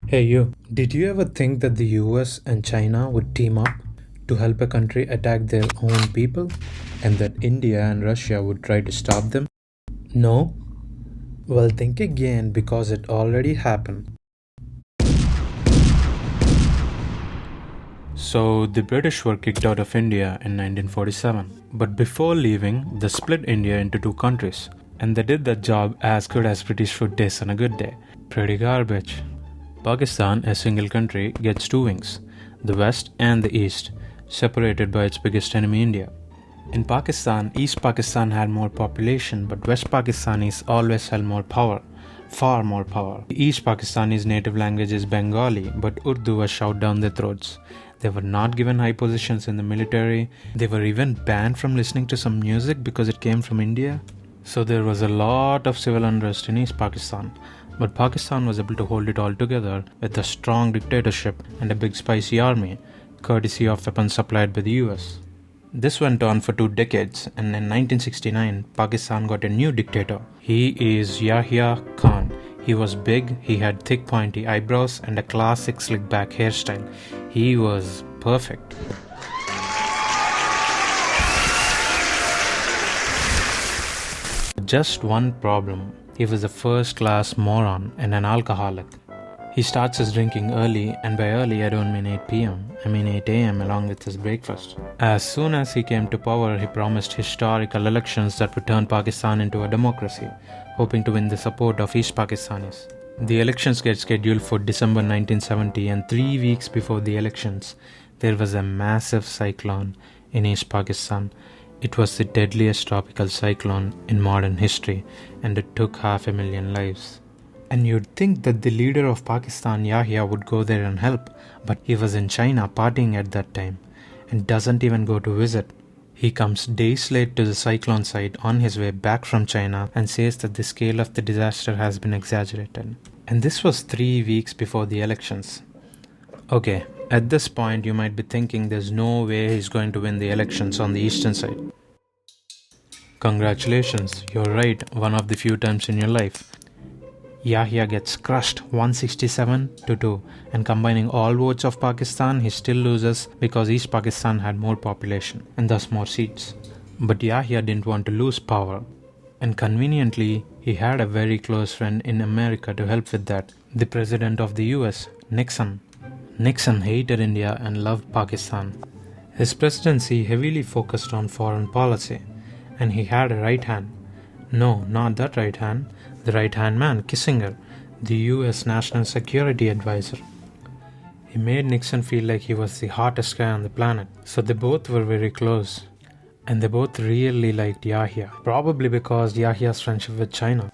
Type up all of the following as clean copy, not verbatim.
Hey you, did you ever think that the US and China would team up to help a country attack their own people and that India and Russia would try to stop them? No? Well, think again because it already happened. So, the British were kicked out of India in 1947. But before leaving, they split India into two countries. And they did that job as good as British food tastes on a good day. Pretty garbage. Pakistan, a single country, gets two wings, the West and the East, separated by its biggest enemy India. In Pakistan, East Pakistan had more population, but West Pakistanis always held more power, far more power. East Pakistani's native language is Bengali, but Urdu was shoved down their throats. They were not given high positions in the military. They were even banned from listening to some music because it came from India. So there was a lot of civil unrest in East Pakistan. But Pakistan was able to hold it all together with a strong dictatorship and a big spicy army, courtesy of weapons supplied by the US. This went on for 2 decades, and in 1969, Pakistan got a new dictator. He is Yahya Khan. He was big, he had thick pointy eyebrows and a classic slick back hairstyle. He was perfect. Just one problem. He was a first-class moron and an alcoholic. He starts his drinking early, and by early I don't mean 8 p.m. I mean 8 a.m. along with his breakfast. As soon as he came to power, he promised historical elections that would turn Pakistan into a democracy, hoping to win the support of East Pakistanis. The elections get scheduled for December 1970, and 3 weeks before the elections, there was a massive cyclone in East Pakistan. It was the deadliest tropical cyclone in modern history, and it took 500,000 lives. And you'd think that the leader of Pakistan, Yahya, would go there and help, but he was in China partying at that time, and doesn't even go to visit. He comes days late to the cyclone site on his way back from China and says that the scale of the disaster has been exaggerated. And this was 3 weeks before the elections. Okay, at this point you might be thinking there's no way he's going to win the elections on the eastern side. Congratulations, you're right, one of the few times in your life. Yahya gets crushed 167-2, and combining all votes of Pakistan, he still loses because East Pakistan had more population and thus more seats. But Yahya didn't want to lose power, and conveniently, he had a very close friend in America to help with that, the president of the US, Nixon. Nixon hated India and loved Pakistan. His presidency heavily focused on foreign policy, and he had a right hand. No, not that right hand. The right-hand man, Kissinger, the US National Security Advisor. He made Nixon feel like he was the hottest guy on the planet. So they both were very close. And they both really liked Yahya, probably because Yahya's friendship with China.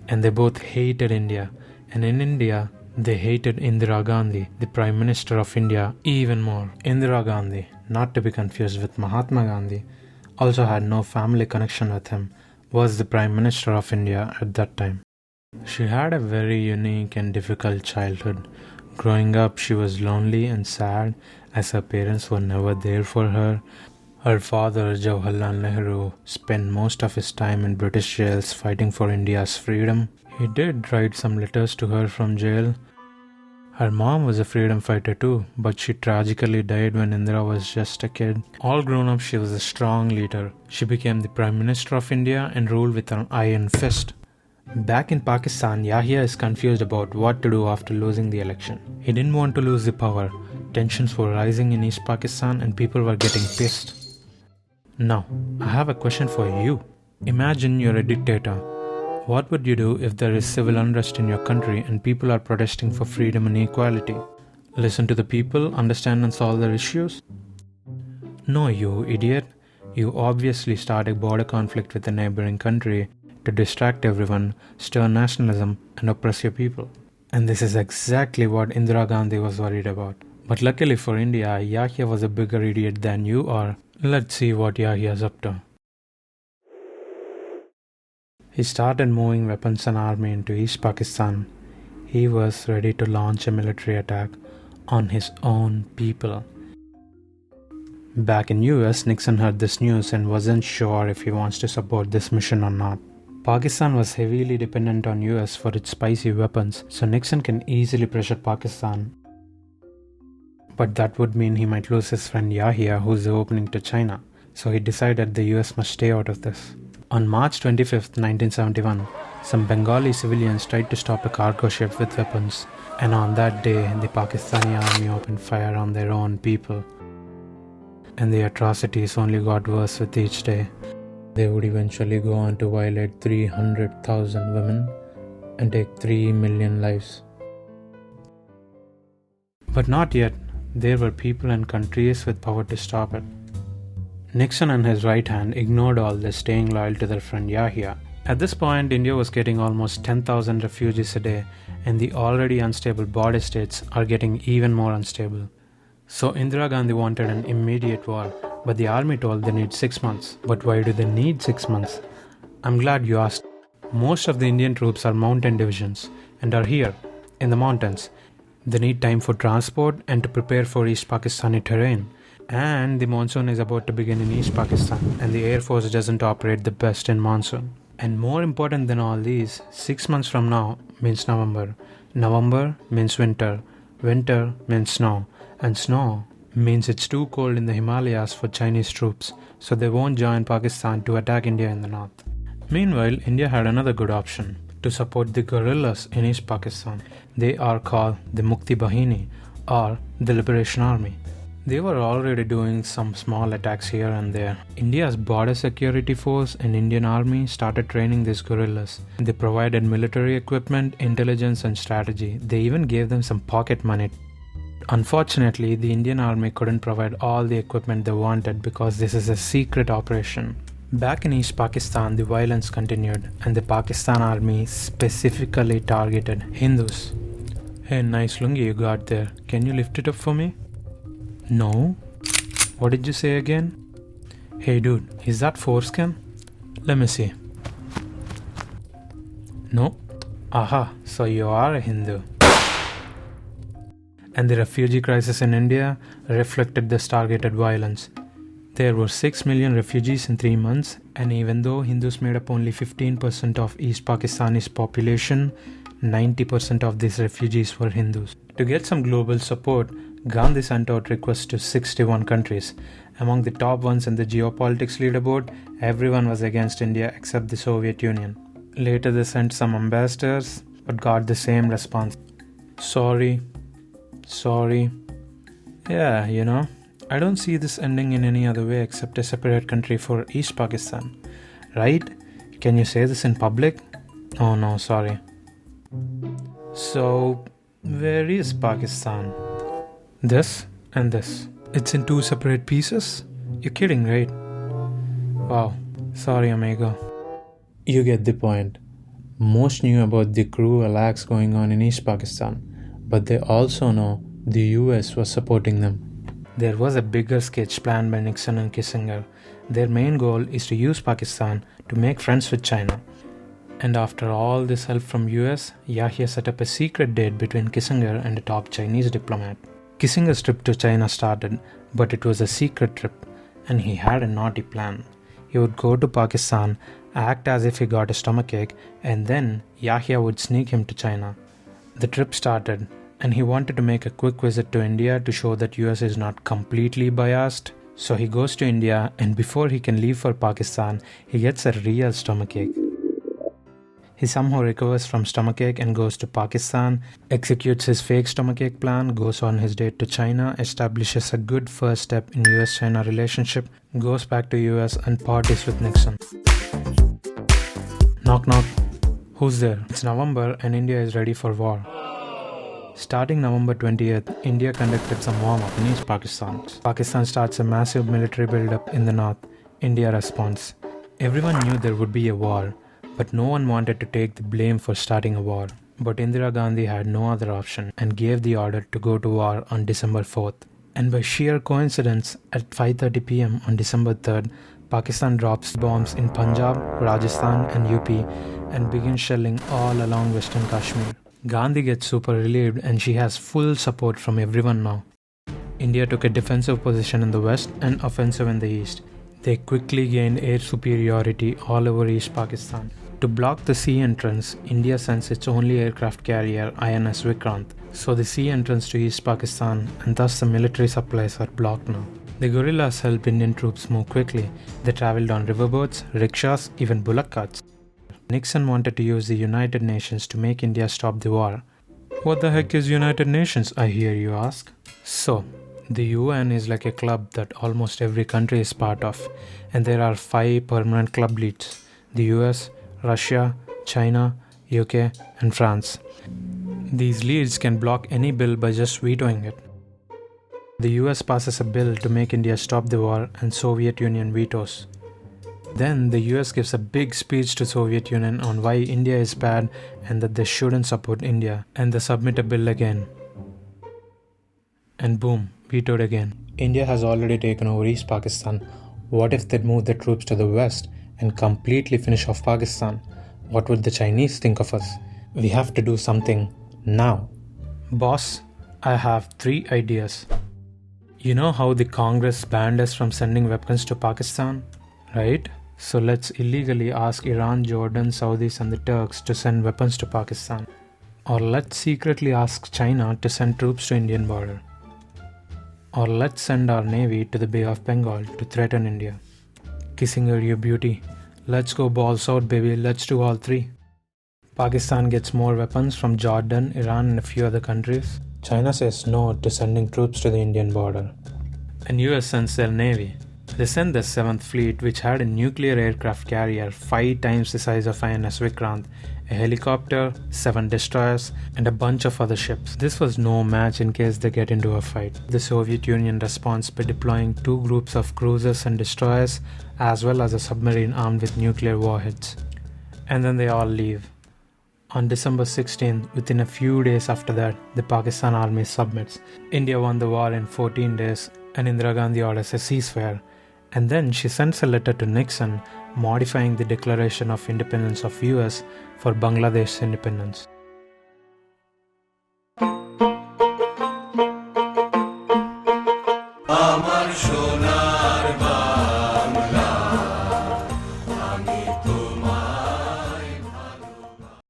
And they both hated India. And in India, they hated Indira Gandhi, the Prime Minister of India, even more. Indira Gandhi, not to be confused with Mahatma Gandhi, also had no family connection with him, was the Prime Minister of India at that time. She had a very unique and difficult childhood. Growing up, she was lonely and sad as her parents were never there for her. Her father, Jawaharlal Nehru, spent most of his time in British jails fighting for India's freedom. He did write some letters to her from jail. Her mom was a freedom fighter too, but she tragically died when Indira was just a kid. All grown up, she was a strong leader. She became the Prime Minister of India and ruled with an iron fist. Back in Pakistan, Yahya is confused about what to do after losing the election. He didn't want to lose the power. Tensions were rising in East Pakistan and people were getting pissed. Now, I have a question for you. Imagine you're a dictator. What would you do if there is civil unrest in your country and people are protesting for freedom and equality? Listen to the people, understand and solve their issues? No, you idiot. You obviously start a border conflict with a neighboring country to distract everyone, stir nationalism and oppress your people. And this is exactly what Indira Gandhi was worried about. But luckily for India, Yahya was a bigger idiot than you are. Let's see what Yahya is up to. He started moving weapons and army into East Pakistan. He was ready to launch a military attack on his own people. Back in US, Nixon heard this news and wasn't sure if he wants to support this mission or not. Pakistan was heavily dependent on US for its spicy weapons, so Nixon can easily pressure Pakistan. But that would mean he might lose his friend Yahya, who's opening to China, so he decided the US must stay out of this. On March 25, 1971, some Bengali civilians tried to stop a cargo ship with weapons, and on that day, the Pakistani army opened fire on their own people. And the atrocities only got worse with each day. They would eventually go on to violate 300,000 women and take 3 million lives. But not yet. There were people and countries with power to stop it. Nixon and his right hand ignored all this, staying loyal to their friend Yahya. At this point, India was getting almost 10,000 refugees a day, and the already unstable border states are getting even more unstable. So Indira Gandhi wanted an immediate war, but the army told they need 6 months. But why do they need 6 months? I'm glad you asked. Most of the Indian troops are mountain divisions and are here, in the mountains. They need time for transport and to prepare for East Pakistani terrain. And the monsoon is about to begin in East Pakistan, and the Air Force doesn't operate the best in monsoon. And more important than all these, 6 months from now means November. November means winter. Winter means snow. And snow means it's too cold in the Himalayas for Chinese troops, so they won't join Pakistan to attack India in the north. Meanwhile, India had another good option, to support the guerrillas in East Pakistan. They are called the Mukti Bahini, or the Liberation Army. They were already doing some small attacks here and there. India's border security force and Indian army started training these guerrillas. They provided military equipment, intelligence and strategy. They even gave them some pocket money. Unfortunately, the Indian army couldn't provide all the equipment they wanted because this is a secret operation. Back in East Pakistan, the violence continued, and the Pakistan army specifically targeted Hindus. Hey, nice lungi you got there. Can you lift it up for me? No? What did you say again? Hey dude, is that foreskin? Let me see. No? Aha, so you are a Hindu. And the refugee crisis in India reflected this targeted violence. There were 6 million refugees in 3 months, and even though Hindus made up only 15% of East Pakistani's population, 90% of these refugees were Hindus. To get some global support, Gandhi sent out requests to 61 countries. Among the top ones in the geopolitics leaderboard, everyone was against India except the Soviet Union. Later they sent some ambassadors, but got the same response. Sorry. Yeah, I don't see this ending in any other way except a separate country for East Pakistan. Right? Can you say this in public? Oh no, sorry. So, where is Pakistan? This and this. It's in 2 separate pieces? You're kidding, right? Wow. Sorry, amigo. You get the point. Most knew about the cruel acts going on in East Pakistan, but they also know the US was supporting them. There was a bigger sketch planned by Nixon and Kissinger. Their main goal is to use Pakistan to make friends with China. And after all this help from US, Yahya set up a secret date between Kissinger and a top Chinese diplomat. Kissinger's trip to China started, but it was a secret trip, and he had a naughty plan. He would go to Pakistan, act as if he got a stomachache, and then Yahya would sneak him to China. The trip started, and he wanted to make a quick visit to India to show that US is not completely biased. So he goes to India, and before he can leave for Pakistan, he gets a real stomachache. He somehow recovers from stomachache and goes to Pakistan, executes his fake stomachache plan, goes on his date to China, establishes a good first step in US-China relationship, goes back to US and parties with Nixon. Knock knock. Who's there? It's November and India is ready for war. Starting November 20th, India conducted some warm-up in East Pakistan. Pakistan starts a massive military build-up in the north. India responds. Everyone knew there would be a war, but no one wanted to take the blame for starting a war. But Indira Gandhi had no other option and gave the order to go to war on December 4th. And by sheer coincidence, at 5:30 p.m. on December 3rd, Pakistan drops bombs in Punjab, Rajasthan and UP and begins shelling all along Western Kashmir. Gandhi gets super relieved and she has full support from everyone now. India took a defensive position in the west and offensive in the east. They quickly gained air superiority all over East Pakistan. To block the sea entrance, India sends its only aircraft carrier INS Vikrant. So the sea entrance to East Pakistan and thus the military supplies are blocked now. The guerrillas help Indian troops move quickly. They traveled on riverboats, rickshaws, even bullock carts. Nixon wanted to use the United Nations to make India stop the war. What the heck is United Nations, I hear you ask? So, the UN is like a club that almost every country is part of, and there are 5 permanent club leads: the US, Russia, China, UK, and France. These leads can block any bill by just vetoing it. The US passes a bill to make India stop the war and Soviet Union vetoes. Then the US gives a big speech to Soviet Union on why India is bad and that they shouldn't support India, and they submit a bill again. And boom, vetoed again. India has already taken over East Pakistan. What if they move their troops to the west and completely finish off Pakistan? What would the Chinese think of us? We have to do something now. Boss, I have 3 ideas. You know how the Congress banned us from sending weapons to Pakistan, right? So let's illegally ask Iran, Jordan, Saudis and the Turks to send weapons to Pakistan. Or let's secretly ask China to send troops to Indian border. Or let's send our navy to the Bay of Bengal to threaten India. Kissing her, you beauty. Let's go balls out, baby. Let's do all 3. Pakistan gets more weapons from Jordan, Iran and a few other countries. China says no to sending troops to the Indian border. And US sends their navy. They sent the 7th Fleet, which had a nuclear aircraft carrier 5 times the size of INS Vikrant, a helicopter, 7 destroyers, and a bunch of other ships. This was no match in case they get into a fight. The Soviet Union responds by deploying 2 groups of cruisers and destroyers, as well as a submarine armed with nuclear warheads. And then they all leave. On December 16th, within a few days after that, the Pakistan army submits. India won the war in 14 days, and Indira Gandhi orders a ceasefire. And then she sends a letter to Nixon modifying the Declaration of Independence of US for Bangladesh's independence. Amar